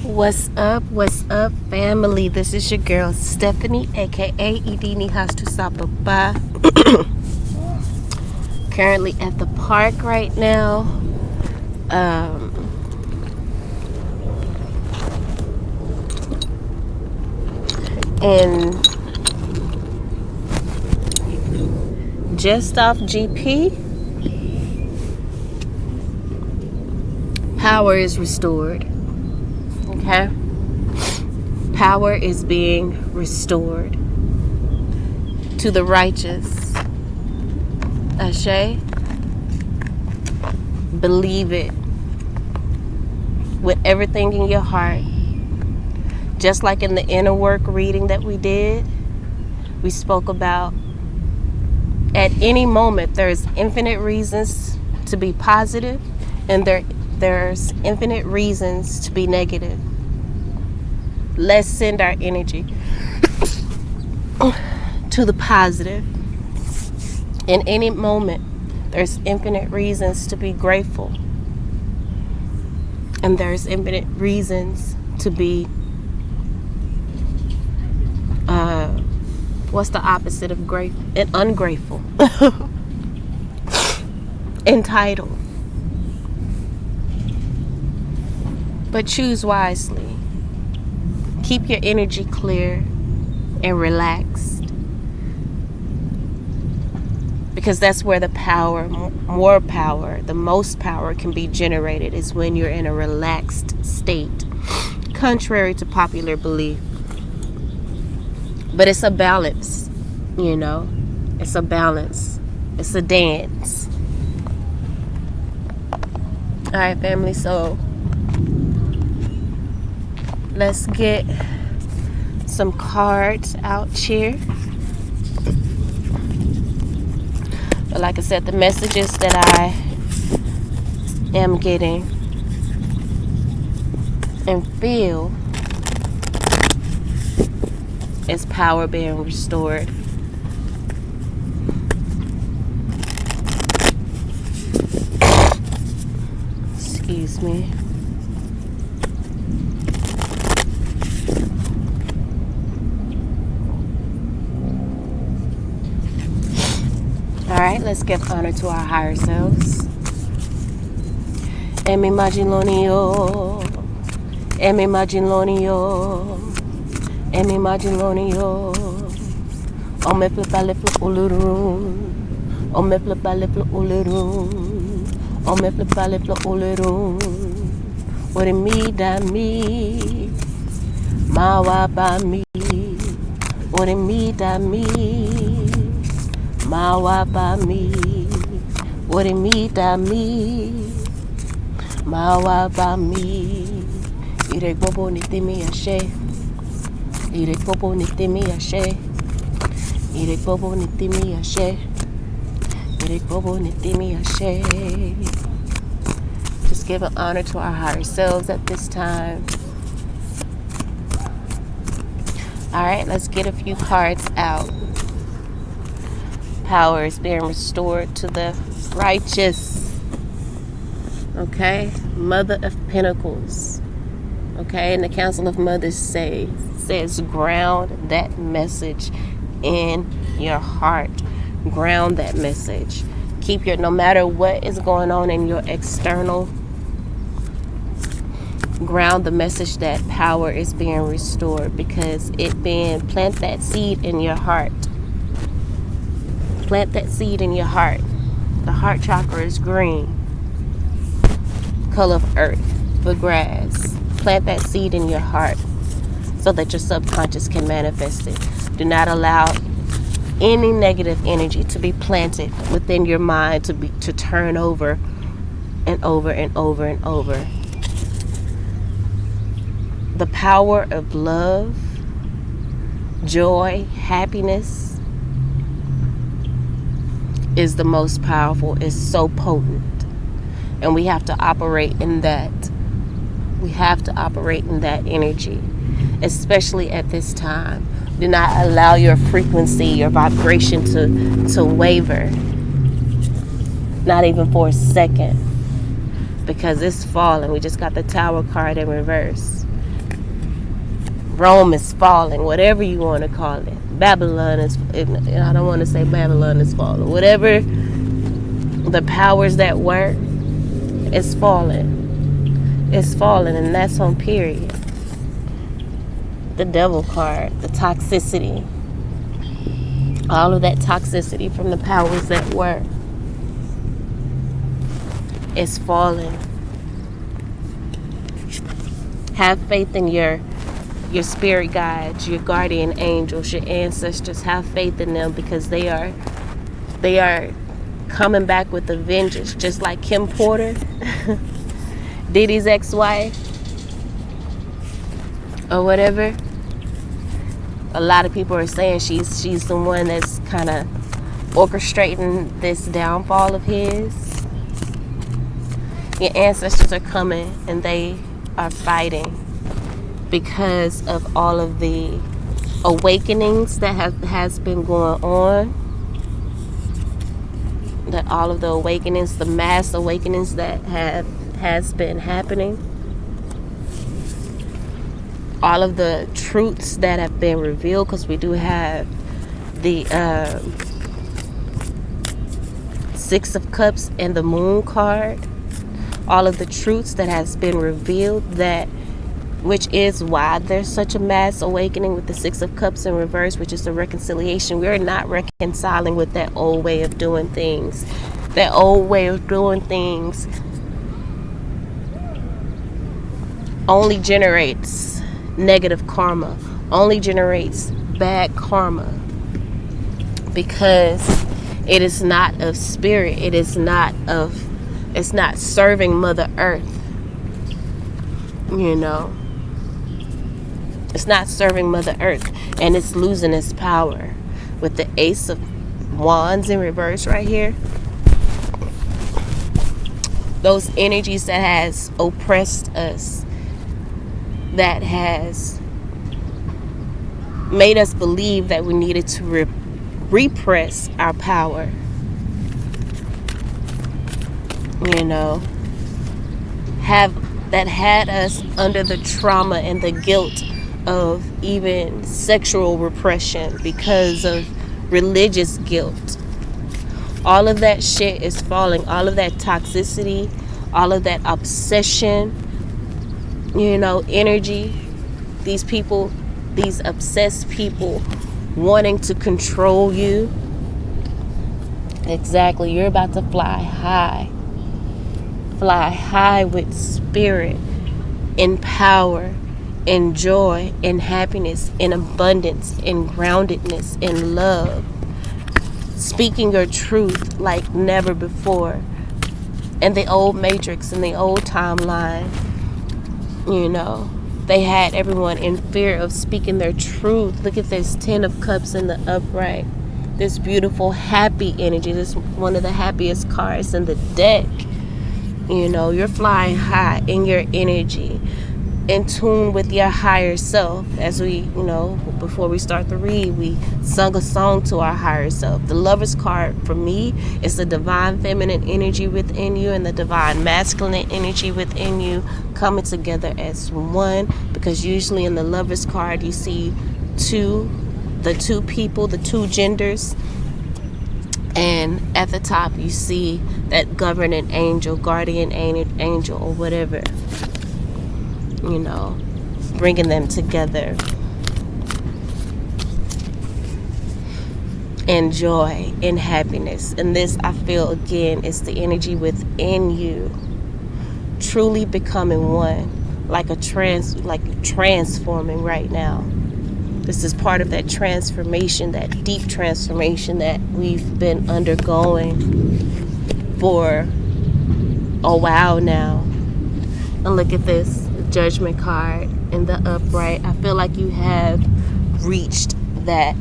What's up, family? This is your girl Stephanie, aka Idini has to stop by. Currently at the park right now. And just off GP, power is restored. Okay? Power is being restored to the righteous. Ashe, believe it with everything in your heart. Just like in the inner work reading that we did, we spoke about at any moment there's infinite reasons to be positive and there's infinite reasons to be negative. Let's send our energy to the positive. In any moment, there's infinite reasons to be grateful. And there's infinite reasons to be, what's the opposite of grateful? And ungrateful. Entitled. But choose wisely. Keep your energy clear and relaxed. Because that's where the power, more power, the most power can be generated is when you're in a relaxed state, contrary to popular belief. But it's a balance, you know. It's a balance. It's a dance. All right, family, so let's get some cards out here. But like I said, the messages that I am getting and feel is power being restored. Excuse me. Alright, let's give honor to our higher selves. Emi Majinlonio. Emi Majinlonio. Emi Majinlonio. Ome Flipalifla Ulurun. Ome Flipalifla Ulurun. Ome Flipalifla Ulurun. Ore mi da mi. Mawa ba mi. Ore mi da mi. Mawa ba mi, ore mi da mi, mawa ba mi. Ire bobo nitimi ashe, ire bobo nitimi ashe, ire bobo nitimi ashe, ire bobo nitimi ashe. Just giving honor to our higher selves at this time. All right, let's get a few cards out. Power is being restored to the righteous. Okay? Mother of Pentacles. Okay? And the Council of Mothers says ground that message in your heart. Ground that message. Keep your, no matter what is going on in your external, ground the message that power is being restored, because plant that seed in your heart. Plant that seed in your heart. The heart chakra is green. Color of earth, the grass. Plant that seed in your heart so that your subconscious can manifest it. Do not allow any negative energy to be planted within your mind to turn over and over and over and over. The power of love, joy, happiness is the most powerful, is so potent. And we have to operate in that. We have to operate in that energy, especially at this time. Do not allow your frequency, your vibration to waver. Not even for a second. Because it's falling. We just got the Tower card in reverse. Rome is falling, whatever you want to call it. Babylon is, I don't want to say Babylon is falling. Whatever the powers that were, it's falling. It's falling, and that's on period. The devil card, the toxicity. All of that toxicity from the powers that were. It's falling. Have faith in your spirit guides, your guardian angels, your ancestors. Have faith in them, because they are coming back with a vengeance, just like Kim Porter, Diddy's ex-wife, or whatever. A lot of people are saying she's the one that's kind of orchestrating this downfall of his. Your ancestors are coming, and they are fighting because of all of the awakenings that has been going on. That all of the awakenings, the mass awakenings that has been happening. All of the truths that have been revealed, because we do have the Six of Cups and the Moon card. All of the truths that has been revealed, which is why there's such a mass awakening with the Six of Cups in reverse, which is the reconciliation. We're not reconciling with that old way of doing things. That old way of doing things only generates negative karma, only generates bad karma, because it is not of spirit. It's not serving Mother Earth. It's not serving Mother Earth, and it's losing its power with the Ace of Wands in reverse right here. Those energies that has oppressed us, that has made us believe that we needed to repress our power. That had us under the trauma and the guilt of even sexual repression because of religious guilt. All of that shit is falling. All of that toxicity, all of that obsession, energy. These people, these obsessed people wanting to control you. Exactly. You're about to fly high. Fly high with spirit, in power, in joy, in happiness, in abundance, in groundedness, in love. Speaking your truth like never before. In the old matrix, in the old timeline, they had everyone in fear of speaking their truth. Look at this 10 of Cups in the upright. This beautiful, happy energy. This is one of the happiest cards in the deck. You're flying high in your energy, in tune with your higher self. As we, before we start the read, we sung a song to our higher self. The Lover's card for me is the divine feminine energy within you and the divine masculine energy within you coming together as one, because usually in the Lover's card you see the two people, the two genders. And at the top you see that governing angel, guardian angel, or whatever, bringing them together in joy, in happiness. And this, I feel, again, is the energy within you truly becoming one, like transforming right now. This is part of that transformation, that deep transformation that we've been undergoing for a while now. And look at this Judgment card in the upright. I feel like you have reached that.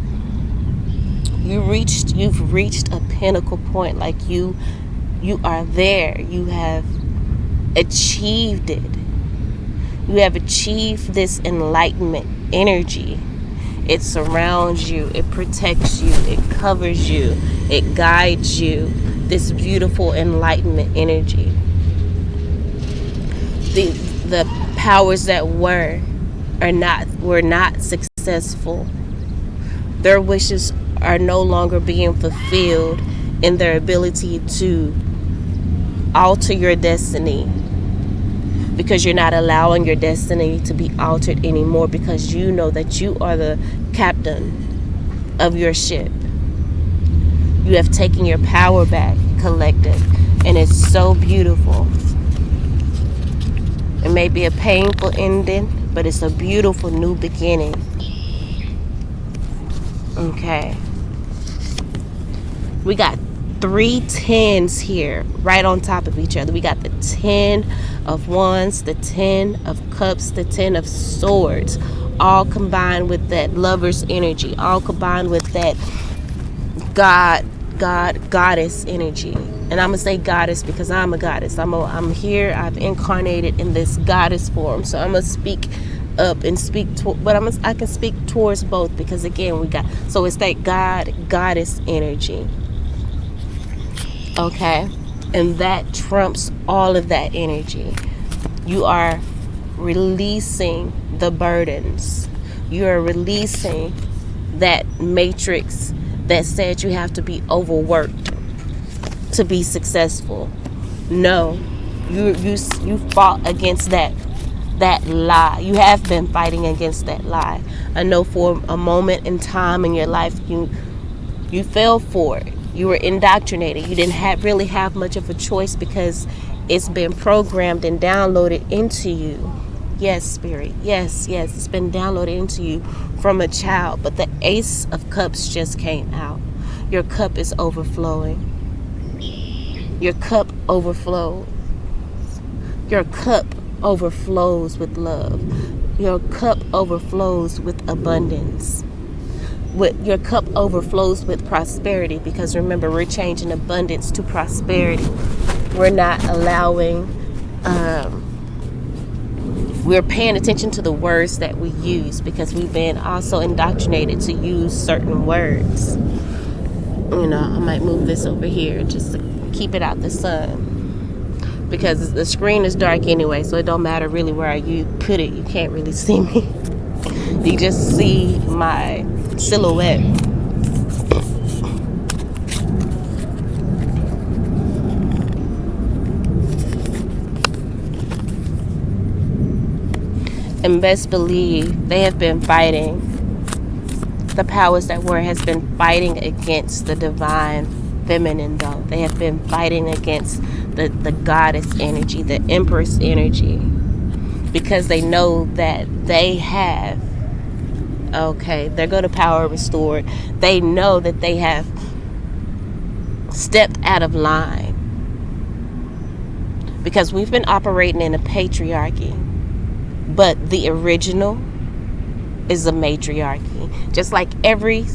You've reached a pinnacle point. Like you are there. You have achieved it. You have achieved this enlightenment energy. It surrounds you, it protects you, it covers you, it guides you. This beautiful enlightenment energy. The powers that were were not successful. Their wishes are no longer being fulfilled in their ability to alter your destiny, because you're not allowing your destiny to be altered anymore, because you know that you are the captain of your ship. You have taken your power back, collective, and it's so beautiful. It may be a painful ending, but it's a beautiful new beginning. Okay. We got 3 tens here right on top of each other. We got the 10 of wands, the 10 of cups, the 10 of swords, all combined with that lover's energy, all combined with that goddess energy. And I'm gonna say goddess because I'm a goddess. I'm here. I've incarnated in this goddess form. So I'm gonna speak up and speak to, but I can speak towards both, because again so it's that goddess energy. Okay, and that trumps all of that energy. You are releasing the burdens. You are releasing that matrix that said you have to be overworked to be successful. No, you fought against that lie. You have been fighting against that lie. I know for a moment in time in your life you fell for it. You were indoctrinated. You didn't really have much of a choice, because it's been programmed and downloaded into you. Yes, spirit. Yes, it's been downloaded into you from a child. But the Ace of Cups just came out. Your cup is overflowing. Your cup overflows. Your cup overflows with love. Your cup overflows with abundance. Your cup overflows with prosperity, because remember, we're changing abundance to prosperity. We're not allowing, we're paying attention to the words that we use, because we've been also indoctrinated to use certain words. I might move this over here just to keep it out the sun, because the screen is dark anyway, so it don't matter really where you put it. You can't really see me. You just see my silhouette. And best believe they have been fighting. The powers that were has been fighting against the divine feminine, though. They have been fighting against the goddess energy, the empress energy, because they know that they have, they're going to power restored. They know that they have stepped out of line, because we've been operating in a patriarchy, but the original is a matriarchy. Just like every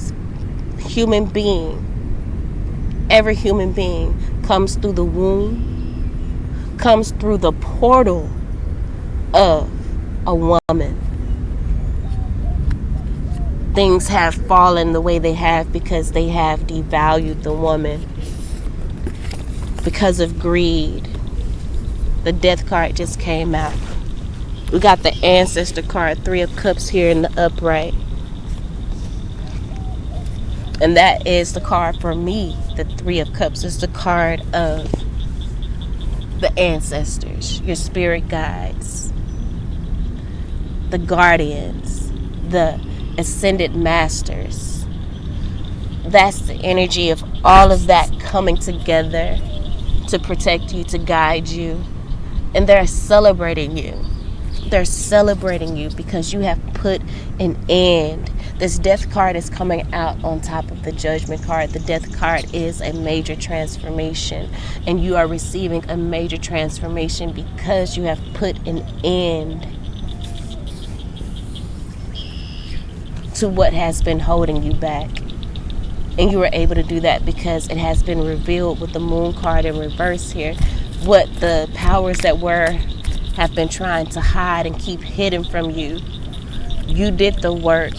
human being comes through the womb, comes through the portal of a woman. Things have fallen the way they have because they have devalued the woman because of greed. The death card just came out. We got the ancestor card, 3 of Cups here in the upright. And that is the card for me. The 3 of Cups is the card of the ancestors, your spirit guides, the guardians, the ascended masters. That's the energy of all of that coming together to protect you, to guide you. And they're celebrating you. They're celebrating you because you have put an end. This death card is coming out on top of the judgment card. The death card is a major transformation, and you are receiving a major transformation because you have put an end to what has been holding you back. And you were able to do that because it has been revealed with the moon card in reverse here, what the powers that were have been trying to hide and keep hidden from you. You did the work.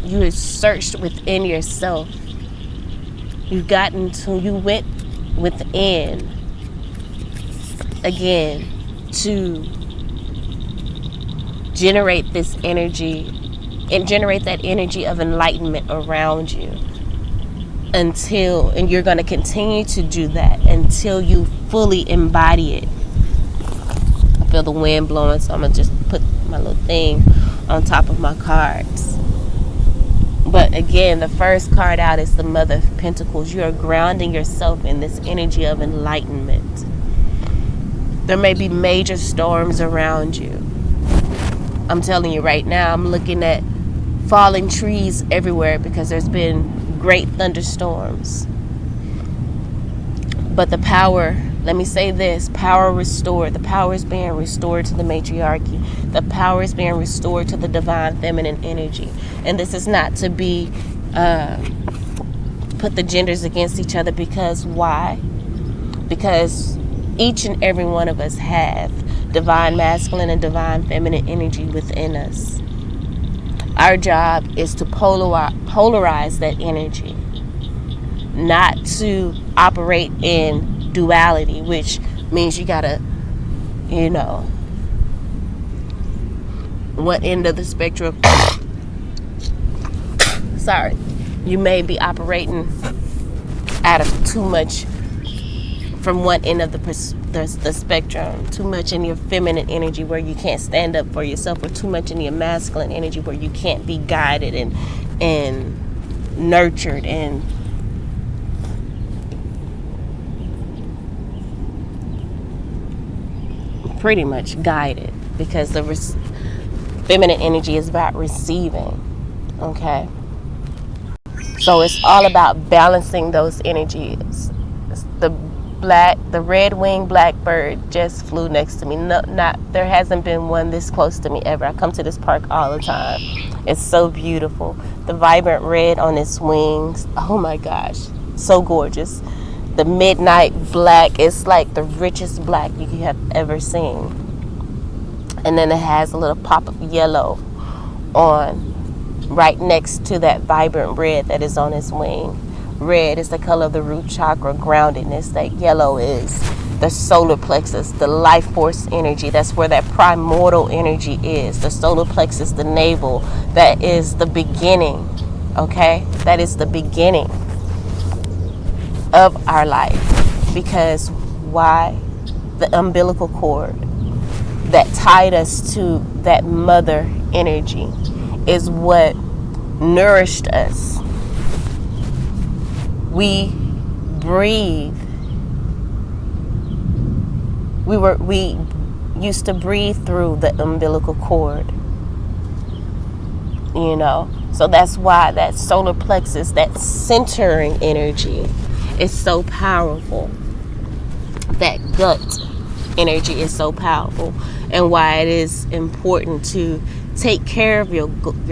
You had searched within yourself. You went within again to generate this energy and generate that energy of enlightenment around you and you're going to continue to do that until you fully embody it. I feel the wind blowing, so I'm going to just put my little thing on top of my cards. But again, the first card out is the Mother of Pentacles. You are grounding yourself in this energy of enlightenment. There may be major storms around you. I'm telling you right now, I'm looking at falling trees everywhere because there's been great thunderstorms. But the power, let me say this, power restored. The power is being restored to the matriarchy. The power is being restored to the divine feminine energy. And this is not to be put the genders against each other, because why? Because each and every one of us have divine masculine and divine feminine energy within us. Our job is to polarize that energy, not to operate in duality, which means you gotta, one end of the spectrum. Sorry, you may be operating out of too much from one end of the spectrum, too much in your feminine energy where you can't stand up for yourself, or too much in your masculine energy where you can't be guided and nurtured and pretty much guided, because the feminine energy is about receiving. Okay, so it's all about balancing those energies. The red-winged blackbird just flew next to me. There hasn't been one this close to me ever. I come to this park all the time. It's so beautiful. The vibrant red on its wings. Oh my gosh, so gorgeous. The midnight black is like the richest black you have ever seen. And then it has a little pop of yellow on right next to that vibrant red that is on its wing. Red is the color of the root chakra, groundedness. That yellow is the solar plexus, the life force energy. That's where that primordial energy is. The solar plexus, the navel, that is the beginning, okay? That is the beginning of our life. Because why? The umbilical cord that tied us to that mother energy is what nourished us. We breathe. We used to breathe through the umbilical cord. So that's why that solar plexus, that centering energy, is so powerful. That gut energy is so powerful, and why it is important to take care of your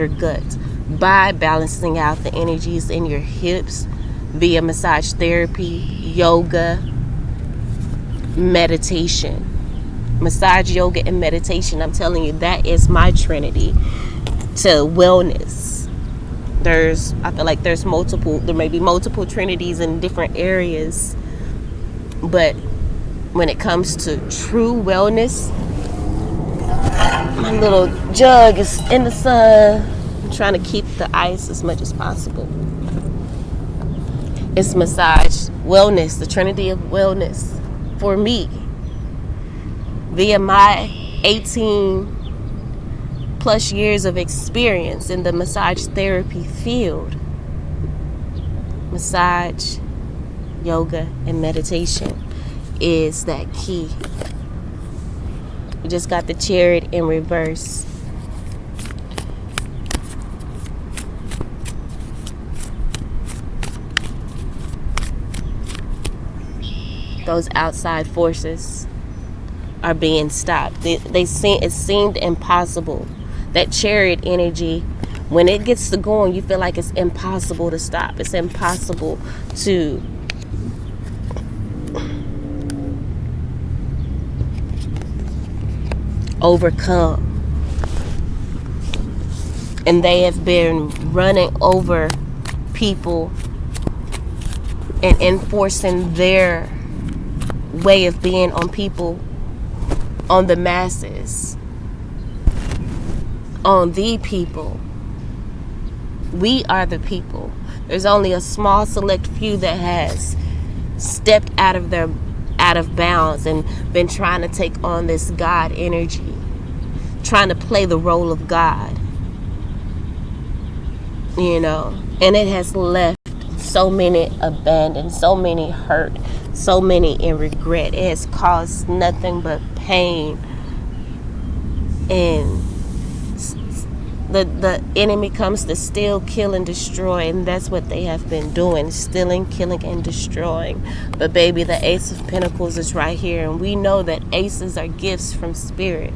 gut by balancing out the energies in your hips via massage therapy, yoga, meditation. Massage, yoga, and meditation, I'm telling you, that is my trinity to wellness. I feel like there may be multiple trinities in different areas, but when it comes to true wellness, my little jug is in the sun. I'm trying to keep the ice as much as possible. It's massage, wellness, the trinity of wellness for me, via my 18 plus years of experience in the massage therapy field. Massage, yoga, and meditation is that key. We just got the Chariot in reverse. Those outside forces are being stopped. It seemed impossible. That Chariot energy, when it gets to going, you feel like it's impossible to stop. It's impossible to overcome. And they have been running over people and enforcing their way of being on people, on the masses. on the people. We are the people. There's only a small select few that has stepped out of bounds and been trying to take on this God energy, trying to play the role of God, and it has left so many abandoned, so many hurt, so many in regret. It has caused nothing but pain, and the enemy comes to steal, kill, and destroy, and that's what they have been doing, stealing, killing, and destroying. But baby, the Ace of Pentacles is right here, and we know that aces are gifts from spirit,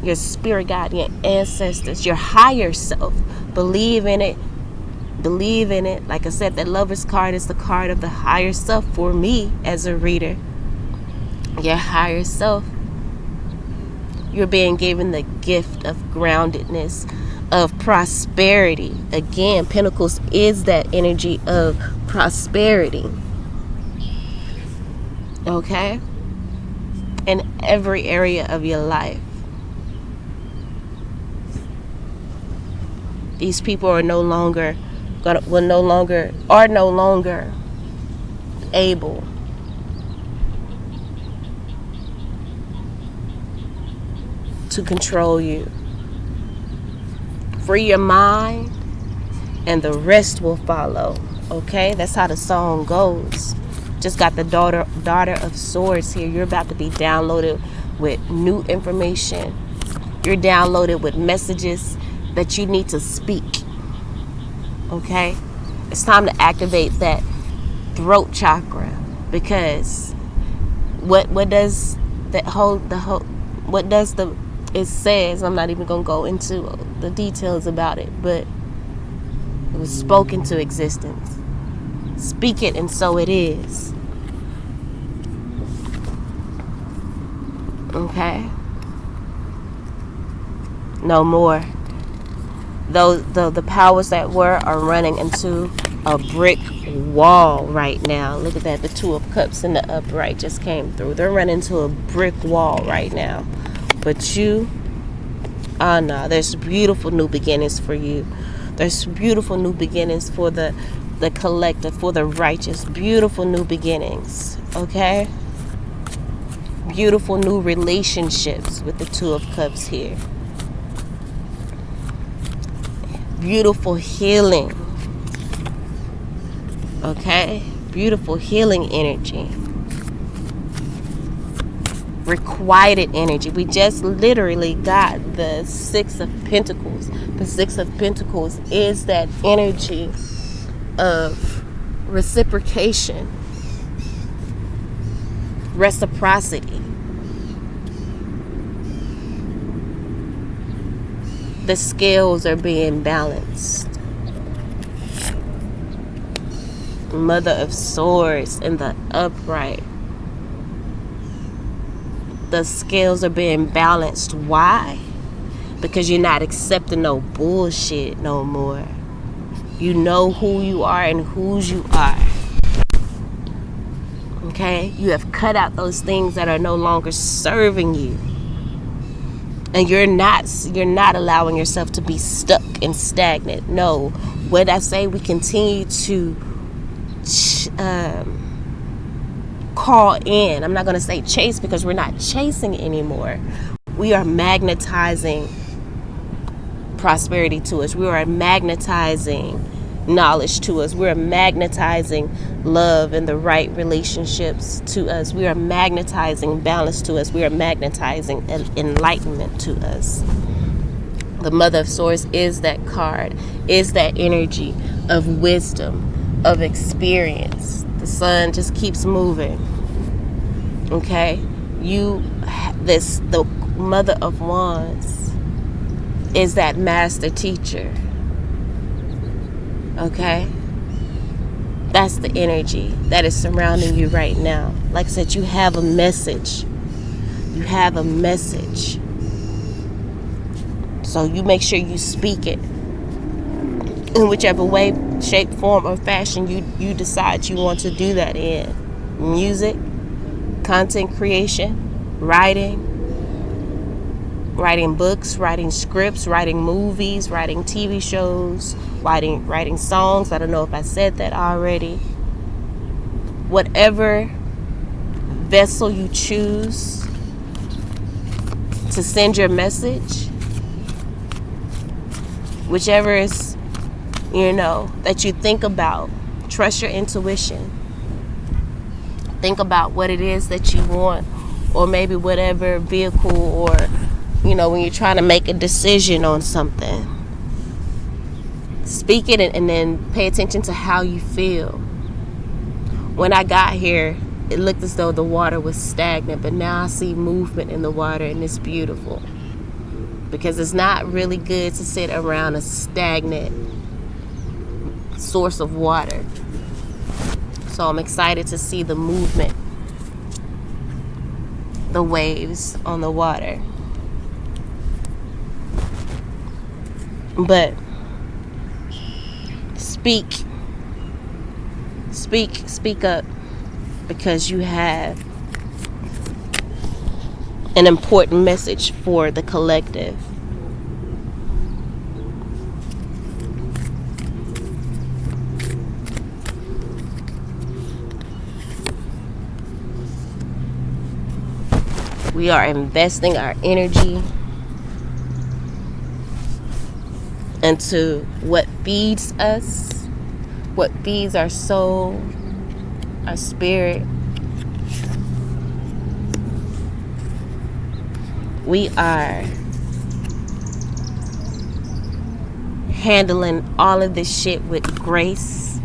your spirit guide, your ancestors, your higher self. Believe in it. Like I said, that Lover's card is the card of the higher self for me as a reader. Your higher self. You're being given the gift of groundedness, of prosperity. Again, Pentacles is that energy of prosperity. Okay? In every area of your life. These people are no longer able to control you. Free your mind and the rest will follow. Okay? That's how the song goes. Just got the daughter of swords here. You're about to be downloaded with new information. You're downloaded with messages that you need to speak. Okay? It's time to activate that throat chakra, because what does it says, I'm not even going to go into the details about it, but it was spoken to existence. Speak it and so it is. Okay? No more. The powers that were are running into a brick wall right now. Look at that. The Two of Cups in the upright just came through. They're running into a brick wall right now. But you, no, there's beautiful new beginnings for you. There's beautiful new beginnings for the collective, for the righteous. Beautiful new beginnings. Okay? Beautiful new relationships with the Two of Cups here. Beautiful healing. Okay? Beautiful healing energy. Requited energy. We just literally got the Six of Pentacles. The Six of Pentacles is that energy of reciprocation, reciprocity. The scales are being balanced. Mother of Swords in the upright. The scales are being balanced. Why? Because you're not accepting no bullshit no more. You know who you are and whose you are. Okay? You have cut out those things that are no longer serving you. And you're not allowing yourself to be stuck and stagnant. No. What I say, we continue to call in. I'm not going to say chase, because we're not chasing anymore. We are magnetizing prosperity to us. We are magnetizing knowledge to us. We are magnetizing love and the right relationships to us. We are magnetizing balance to us. We are magnetizing enlightenment to us. The Mother of Swords is that card, is that energy of wisdom, of experience. The sun just keeps moving. Okay? The Mother of Wands is that master teacher. Okay? That's the energy that is surrounding you right now. Like I said, you have a message. You have a message. So you make sure you speak it in whichever way, shape, form, or fashion you decide you want to do that in. Music, content creation, writing, writing books, writing scripts, writing movies, writing TV shows, writing songs. I don't know if I said that already. Whatever vessel you choose to send your message, whichever is, that you think about, trust your intuition. Think about what it is that you want, or maybe whatever vehicle, or, when you're trying to make a decision on something. Speak it and then pay attention to how you feel. When I got here, it looked as though the water was stagnant, but now I see movement in the water, and it's beautiful. Because it's not really good to sit around a stagnant source of water. So I'm excited to see the movement, the waves on the water. But speak up, because you have an important message for the collective. We are investing our energy into what feeds us, what feeds our soul, our spirit. We are handling all of this shit with grace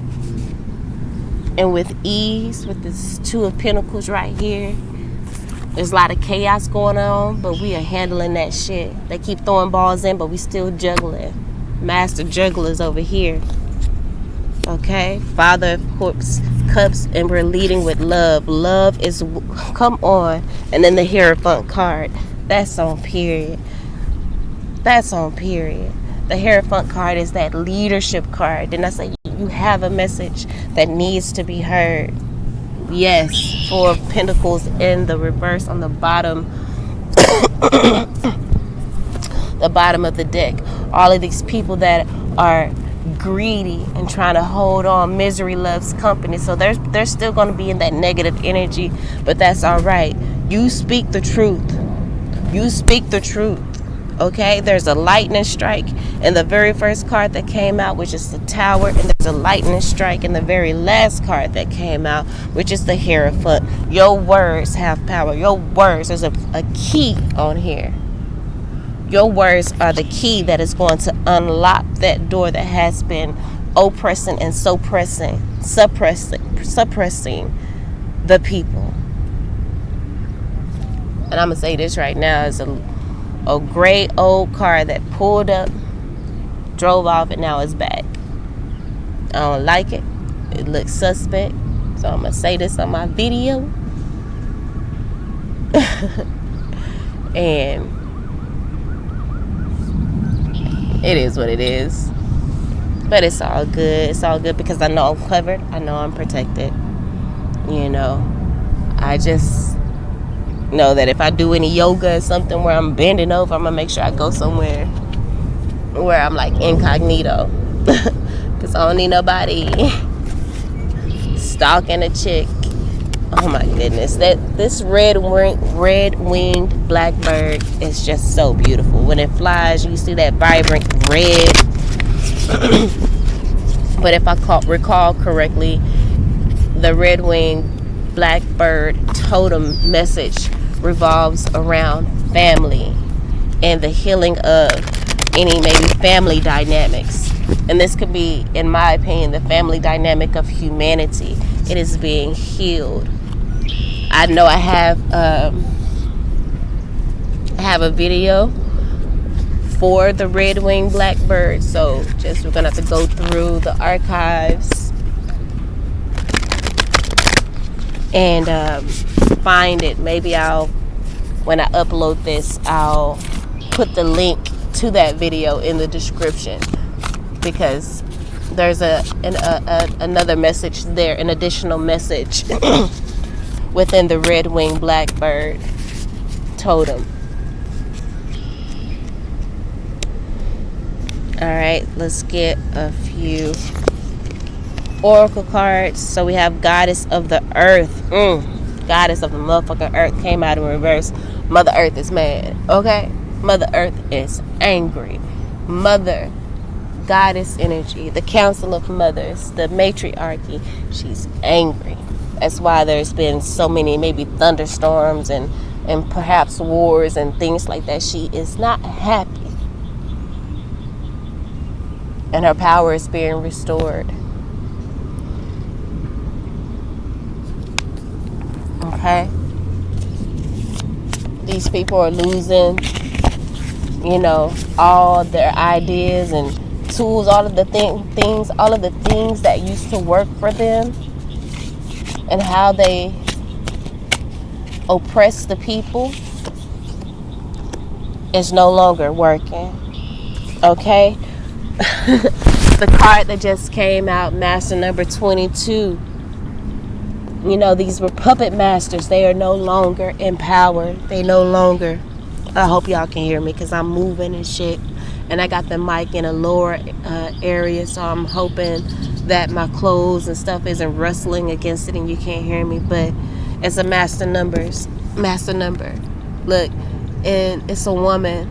and with ease, with this Two of Pentacles right here. There's a lot of chaos going on, but we are handling that shit. They keep throwing balls in, but we still juggling. Master jugglers over here. Okay? Father of Cups, and we're leading with love. Love is, come on. And then the Hierophant card. That's on period. That's on period. The Hierophant card is that leadership card. Didn't I say you have a message that needs to be heard? Yes, Four of Pentacles in the reverse on the bottom, the bottom of the deck. All of these people that are greedy and trying to hold on. Misery loves company. So they're still going to be in that negative energy, but that's all right. You speak the truth. You speak the truth. Okay, there's a lightning strike in the very first card that came out, which is the Tower, and there's a lightning strike in the very last card that came out, which is the Hierophant. Your words have power. Your words, there's a key on here. Your words are the key that is going to unlock that door that has been oppressing and suppressing the people. And I'm going to say this right now, is a gray old car that pulled up, drove off, and now it's back. I don't like it. It looks suspect. So I'm going to say this on my video. And it is what it is. But it's all good. It's all good because I know I'm covered. I know I'm protected. I just know that if I do any yoga or something where I'm bending over, I'm going to make sure I go somewhere where I'm like incognito. Because I don't need nobody stalking a chick. Oh my goodness. This red-winged blackbird is just so beautiful. When it flies, you see that vibrant red. But if I recall correctly, the red-winged blackbird totem message revolves around family and the healing of any maybe family dynamics. And this could be, in my opinion, the family dynamic of humanity. It is being healed. I know I have a video for the red-winged blackbird, so we're gonna have to go through the archives and find it. Maybe when I upload this, I'll put the link to that video in the description, because there's another message there, an additional message within the red-winged blackbird totem. All right, let's get a few oracle cards. So we have Goddess of the Earth. Goddess of the motherfucking Earth came out in reverse. Mother Earth is mad. Okay? Mother Earth is angry. Mother, Goddess energy, the Council of Mothers, the Matriarchy, she's angry. That's why there's been so many maybe thunderstorms and perhaps wars and things like that. She is not happy. And her power is being restored. Okay? These people are losing, all their ideas and tools, all of the things that used to work for them, and how they oppress the people is no longer working. Okay? The card that just came out, Master number 22. These were puppet masters. They are no longer empowered. They no longer... I hope y'all can hear me because I'm moving and shit. And I got the mic in a lower area, so I'm hoping that my clothes and stuff isn't rustling against it and you can't hear me. But it's a master number. Look, and it's a woman.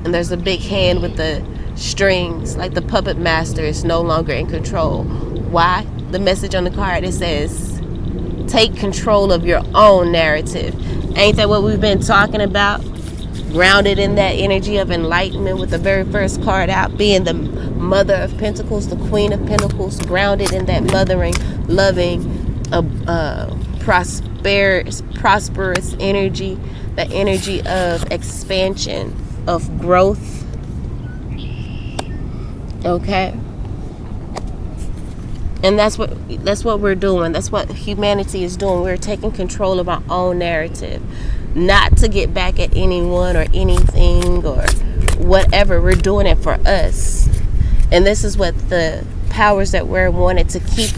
And there's a big hand with the strings. Like the puppet master is no longer in control. Why? The message on the card, it says, take control of your own narrative. Ain't that what we've been talking about? Grounded in that energy of enlightenment, with the very first card out being the Mother of Pentacles, the Queen of Pentacles, grounded in that mothering, loving, prosperous energy, the energy of expansion, of growth. Okay? And that's what we're doing. That's what humanity is doing. We're taking control of our own narrative. Not to get back at anyone or anything or whatever. We're doing it for us. And this is what the powers that were wanted to keep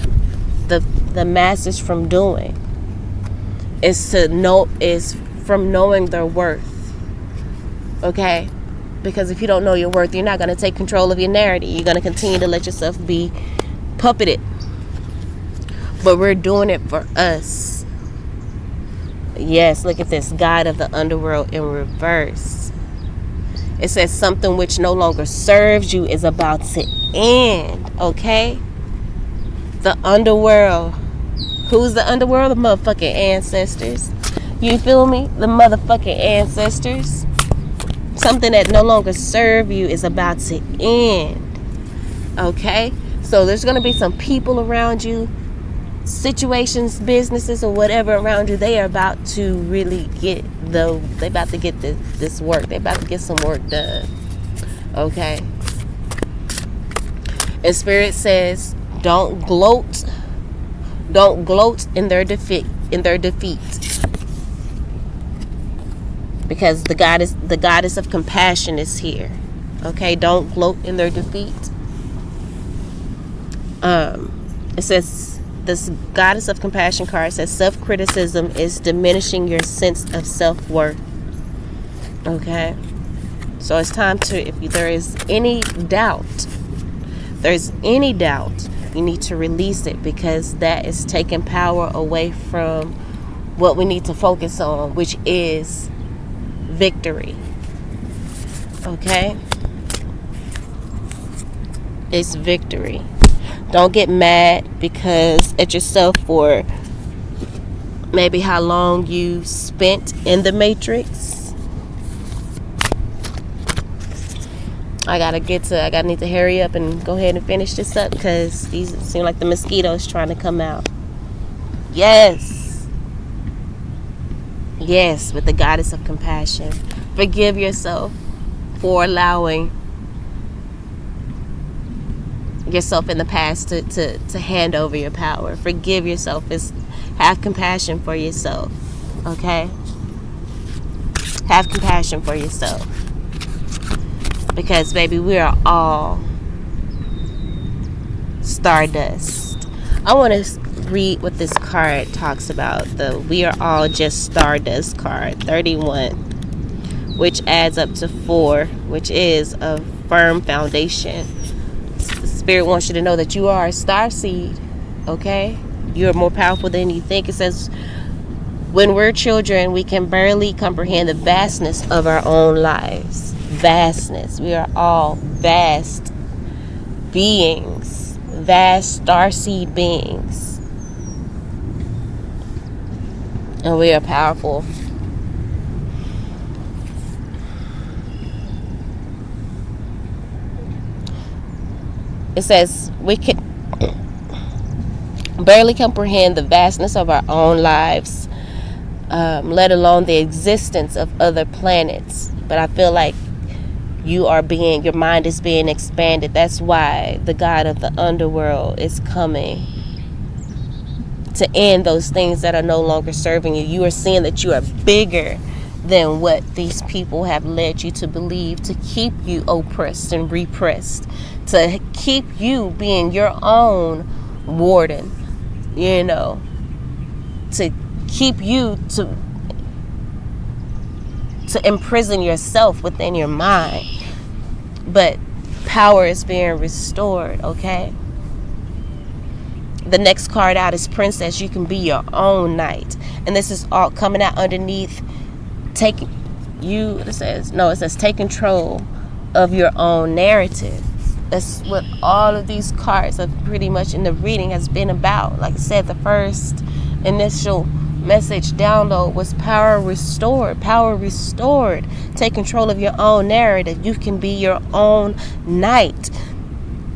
the masses from doing. Is from knowing their worth. Okay? Because if you don't know your worth, you're not going to take control of your narrative. You're going to continue to let yourself be puppeted. But we're doing it for us. Yes, look at this. God of the underworld in reverse. It says something which no longer serves you is about to end. Okay? The underworld. Who's the underworld? The motherfucking ancestors. You feel me? The motherfucking ancestors. Something that no longer serves you is about to end. Okay? So there's going to be some people around you, situations, businesses, or whatever around you. They are about to really get this work. They're about to get some work done. Okay? And Spirit says, don't gloat in their defeat. Because the goddess of compassion is here. Okay? Don't gloat in their defeat. It says, this Goddess of Compassion card says, self-criticism is diminishing your sense of self-worth. Okay? So it's time to, if there is any doubt, you need to release it, because that is taking power away from what we need to focus on, which is victory. Okay? It's victory. Don't get mad at yourself for maybe how long you spent in the matrix. I need to hurry up and go ahead and finish this up, because these seem like the mosquitoes trying to come out. Yes, with the Goddess of Compassion. Forgive yourself for allowing yourself in the past to hand over your power. Forgive yourself. Have compassion for yourself. Okay? Have compassion for yourself. Because, baby, we are all stardust. I want to read what this card talks about. The We Are All Just Stardust card, 31. which adds up to 4, which is a firm foundation. The Spirit wants you to know that you are a star seed, okay? You are more powerful than you think. It says, when we're children, we can barely comprehend the vastness of our own lives. Vastness. We are all vast beings, vast starseed beings. And we are powerful. It says we can barely comprehend the vastness of our own lives, let alone the existence of other planets. But I feel like your mind is being expanded. That's why the God of the underworld is coming to end those things that are no longer serving you. You are seeing that you are bigger than what these people have led you to believe, to keep you oppressed and repressed, to keep you being your own warden, to keep you to imprison yourself within your mind. But power is being restored, okay? The next card out is Princess. You can be your own knight. And this is all coming out underneath. It says take control of your own narrative. That's what all of these cards have pretty much in the reading has been about. Like I said, the first initial message download was power restored. Power restored. Take control of your own narrative. You can be your own knight.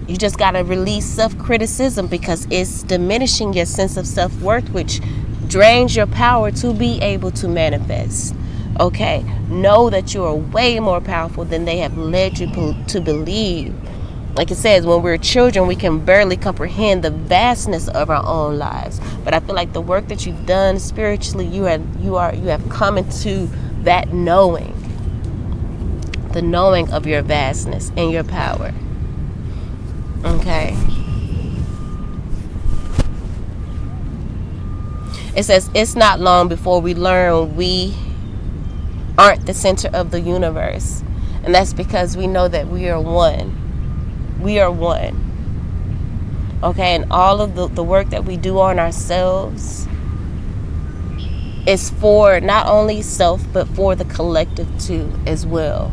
You just got to release self-criticism because it's diminishing your sense of self-worth, which drains your power to be able to manifest. Okay? Know that you are way more powerful than they have led you to believe. Like it says, when we're children, we can barely comprehend the vastness of our own lives. But I feel like the work that you've done spiritually, you have come into that knowing, the knowing of your vastness and your power. Okay. It says it's not long before we learn we aren't the center of the universe, and that's because we know that we are one. We are one. Okay, and all of the work that we do on ourselves is for not only self, but for the collective too as well.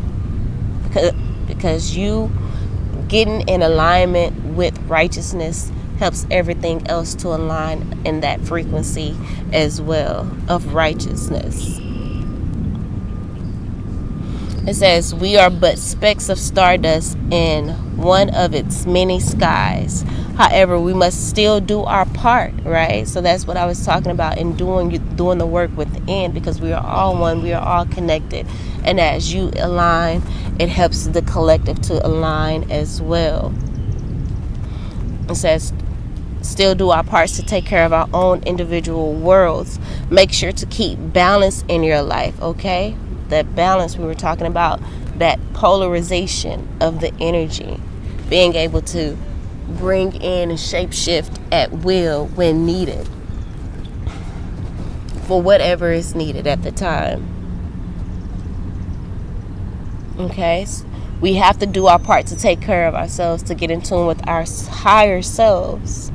Because you getting in alignment with righteousness helps everything else to align in that frequency as well of righteousness. It says, we are but specks of stardust in one of its many skies. However, we must still do our part, right? So that's what I was talking about in doing the work within, because we are all one, we are all connected. And as you align, it helps the collective to align as well. It says, still do our parts to take care of our own individual worlds. Make sure to keep balance in your life, okay? That balance we were talking about, that polarization of the energy, being able to bring in and shapeshift at will when needed, for whatever is needed at the time. Okay, we have to do our part to take care of ourselves, to get in tune with our higher selves,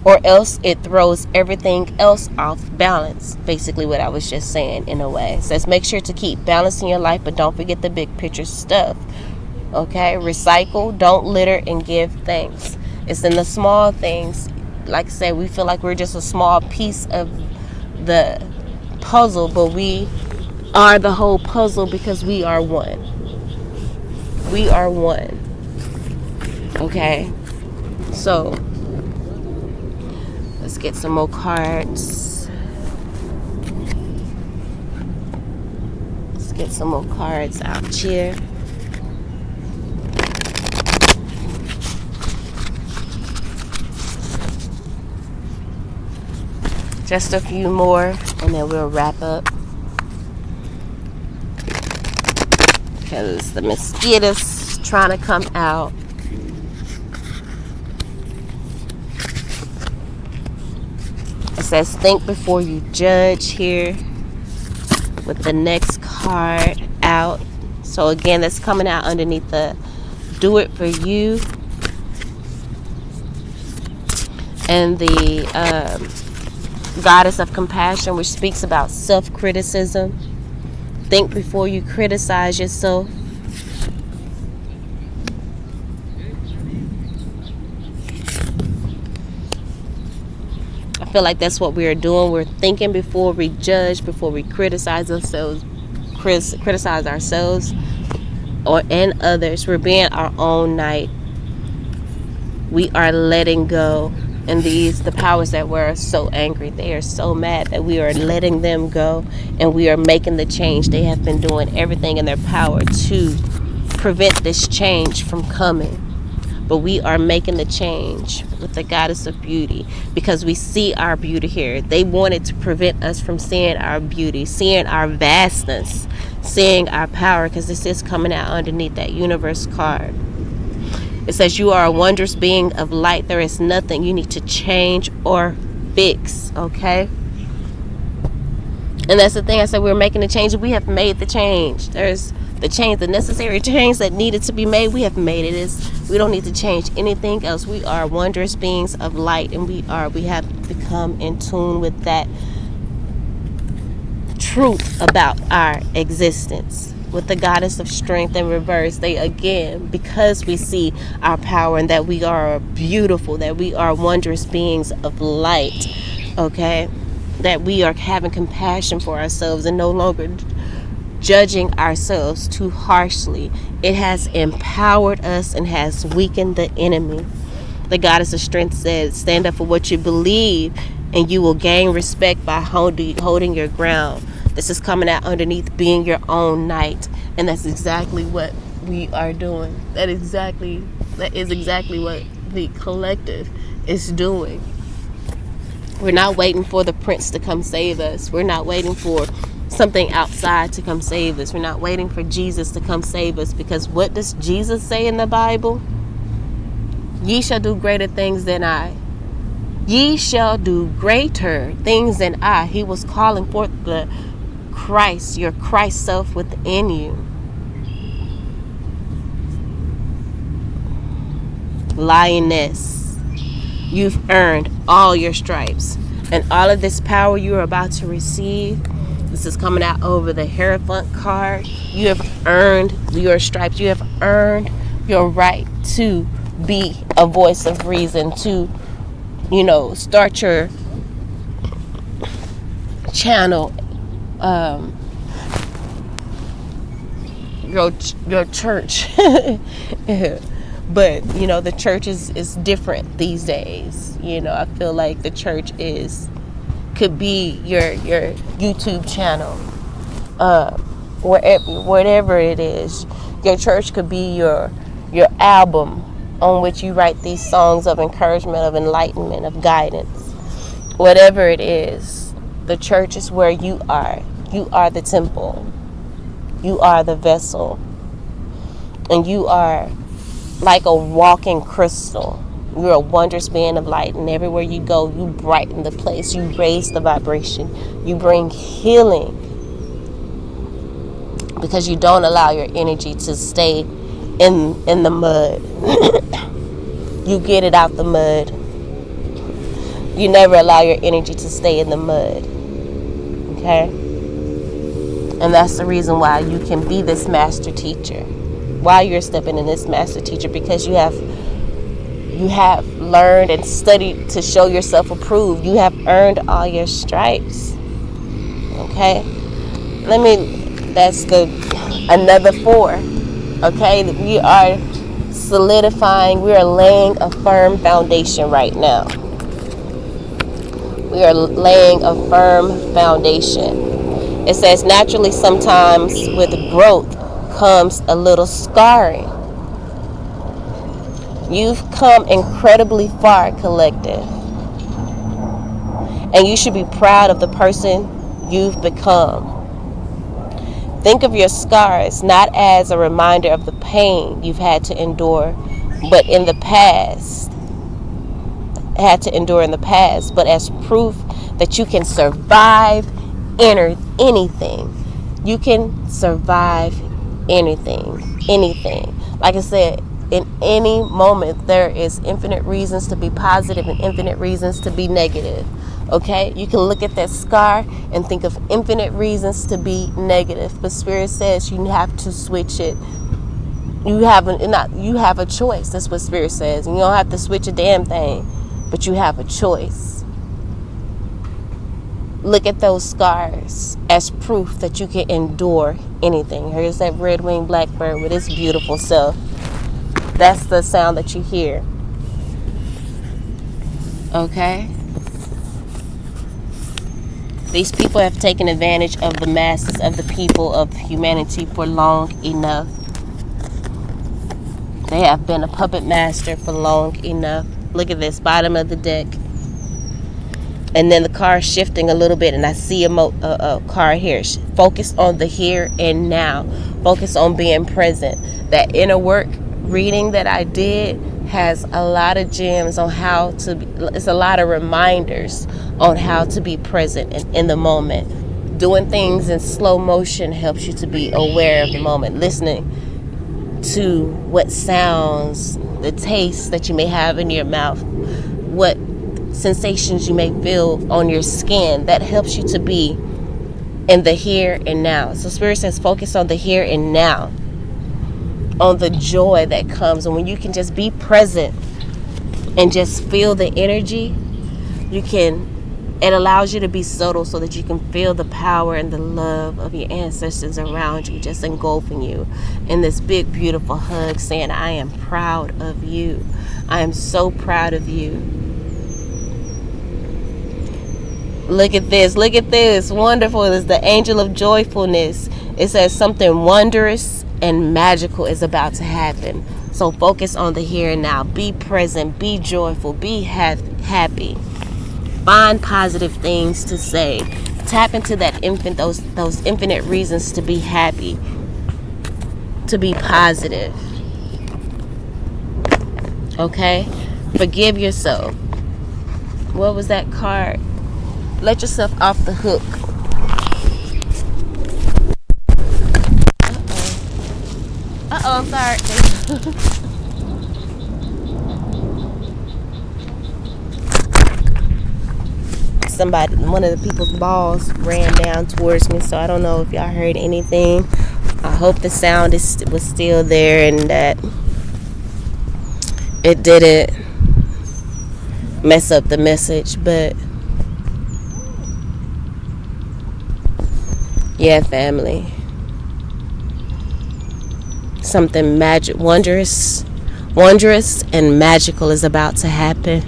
or else it throws everything else off balance. Basically what I was just saying in a way. It says make sure to keep balance in your life, but don't forget the big picture stuff. Okay, recycle, don't litter, and give thanks. It's in the small things. Like I said, we feel like we're just a small piece of the puzzle, but we are the whole puzzle because we are one. We are one. Okay, so let's get some more cards. Let's get some more cards out here. Just a few more and then we'll wrap up. Because the mosquitoes trying to come out. It says think before you judge here. with the next card out. So again, that's coming out underneath the do it for you. And the goddess of compassion, which speaks about self-criticism. Think before you criticize yourself. I feel like that's what we are doing. We're thinking before we judge, before we criticize ourselves, and others. We're being our own knight. We are letting go. And the powers that were so angry, they are so mad that we are letting them go, and we are making the change. They have been doing everything in their power to prevent this change from coming. But we are making the change with the goddess of beauty, because we see our beauty here. They wanted to prevent us from seeing our beauty, seeing our vastness, seeing our power, because this is coming out underneath that universe card. It says you are a wondrous being of light. There is nothing you need to change or fix, okay? And that's the thing. I said we're making the change. We have made the change. There's the change, the necessary change that needed to be made. We have made it. We don't need to change anything else. We are wondrous beings of light, and we have become in tune with that truth about our existence. With the goddess of strength in reverse, they again, because we see our power and that we are beautiful, that we are wondrous beings of light, okay, that we are having compassion for ourselves and no longer judging ourselves too harshly. It has empowered us and has weakened the enemy. The goddess of strength says, stand up for what you believe and you will gain respect by holding your ground. This is coming out underneath being your own knight. And that's exactly what we are doing. That is exactly what the collective is doing. We're not waiting for the prince to come save us. We're not waiting for something outside to come save us. We're not waiting for Jesus to come save us, because what does Jesus say in the Bible? Ye shall do greater things than I. Ye shall do greater things than I. He was calling forth the Christ, your Christ self within you. Lioness, you've earned all your stripes, and all of this power you're about to receive. This is coming out over the Hierophant card. You have earned your stripes. You have earned your right to be a voice of reason, to, start your channel, your church. But the church is different these days. I feel like the church could be your YouTube channel, whatever it is. Your church could be your album on which you write these songs of encouragement, of enlightenment, of guidance. Whatever it is, the church is where you are. You are the temple. You are the vessel. And you are like a walking crystal. You're a wondrous being of light, and everywhere you go, you brighten the place. You raise the vibration. You bring healing, because you don't allow your energy to stay in the mud. You get it out the mud. You never allow your energy to stay in the mud. Okay? And that's the reason why you can be this master teacher. Why you're stepping in this master teacher, because you have learned and studied to show yourself approved. You have earned all your stripes. Okay? That's another 4. Okay? We are solidifying, we are laying a firm foundation right now. We are laying a firm foundation. It says, naturally, sometimes with growth comes a little scarring. You've come incredibly far, collective. And you should be proud of the person you've become. Think of your scars not as a reminder of the pain you've had to endure, but in the past, but as proof that you can survive anything. You can survive anything. Like I said, in any moment, there is infinite reasons to be positive and infinite reasons to be negative. Okay, you can look at that scar and think of infinite reasons to be negative, but Spirit says you have to switch it. You have a choice. That's what Spirit says. And you don't have to switch a damn thing, but you have a choice. Look at those scars as proof that you can endure anything. Here's that red-winged blackbird with its beautiful self. That's the sound that you hear. Okay? These people have taken advantage of the masses of the people of humanity for long enough. They have been a puppet master for long enough. Look at this, bottom of the deck. And then the car is shifting a little bit, and I see a car here. Focus on the here and now. Focus on being present. That inner work reading that I did has a lot of gems on how to be, it's a lot of reminders on how to be present in the moment. Doing things in slow motion helps you to be aware of the moment. Listening to what sounds, the taste that you may have in your mouth, what sensations you may feel on your skin, that helps you to be in the here and now. So Spirit says focus on the here and now, on the joy that comes. And when you can just be present and just feel the energy, it allows you to be subtle so that you can feel the power and the love of your ancestors around you, just engulfing you in this big, beautiful hug, saying, I am proud of you. I am so proud of you. Look at this. Look at this. Wonderful. It's the angel of joyfulness. It says something wondrous and magical is about to happen. So focus on the here and now. Be present. Be joyful. Be happy. Find positive things to say. Tap into that those infinite reasons to be happy, to be positive. Okay? Forgive yourself. What was that card? Let yourself off the hook. I'm sorry. One of the people's balls ran down towards me, so I don't know if y'all heard anything. I hope the sound was still there and that it didn't mess up the message, but yeah, family. Something wondrous and magical is about to happen.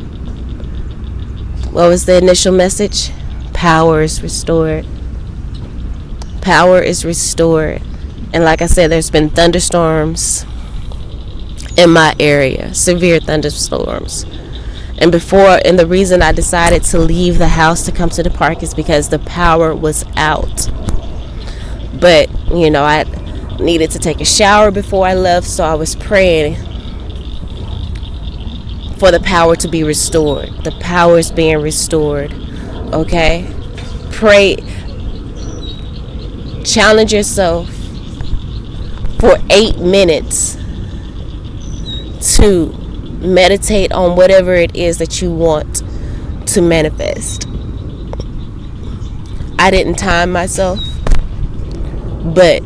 What was the initial message? Power is restored. Power is restored. And like I said, there's been thunderstorms in my area, severe thunderstorms. And the reason I decided to leave the house to come to the park is because the power was out. But, I needed to take a shower before I left, so I was praying for the power to be restored. The power is being restored. Okay? Pray. Challenge yourself for 8 minutes to meditate on whatever it is that you want to manifest. I didn't time myself, but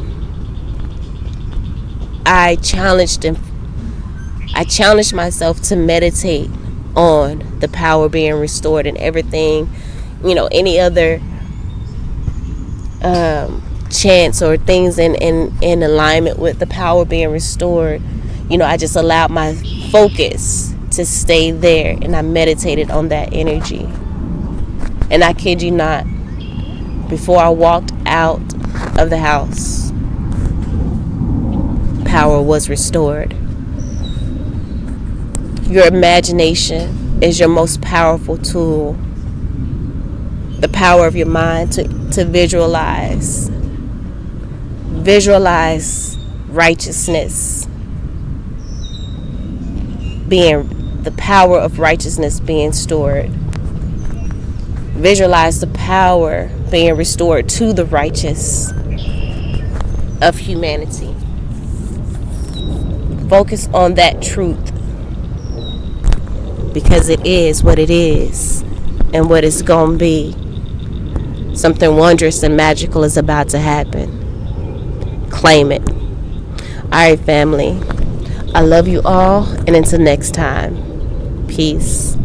I challenged myself to meditate on the power being restored and everything, any other chance or things in alignment with the power being restored. I just allowed my focus to stay there, and I meditated on that energy. And I kid you not, before I walked out of the house, power was restored. Your imagination is your most powerful tool. The power of your mind to visualize righteousness, the power of righteousness being stored. Visualize the power being restored to the righteous. of humanity. Focus on that truth, because it is what it is and what it's going to be. Something wondrous and magical is about to happen. Claim it. All right, family. I love you all, and until next time, peace.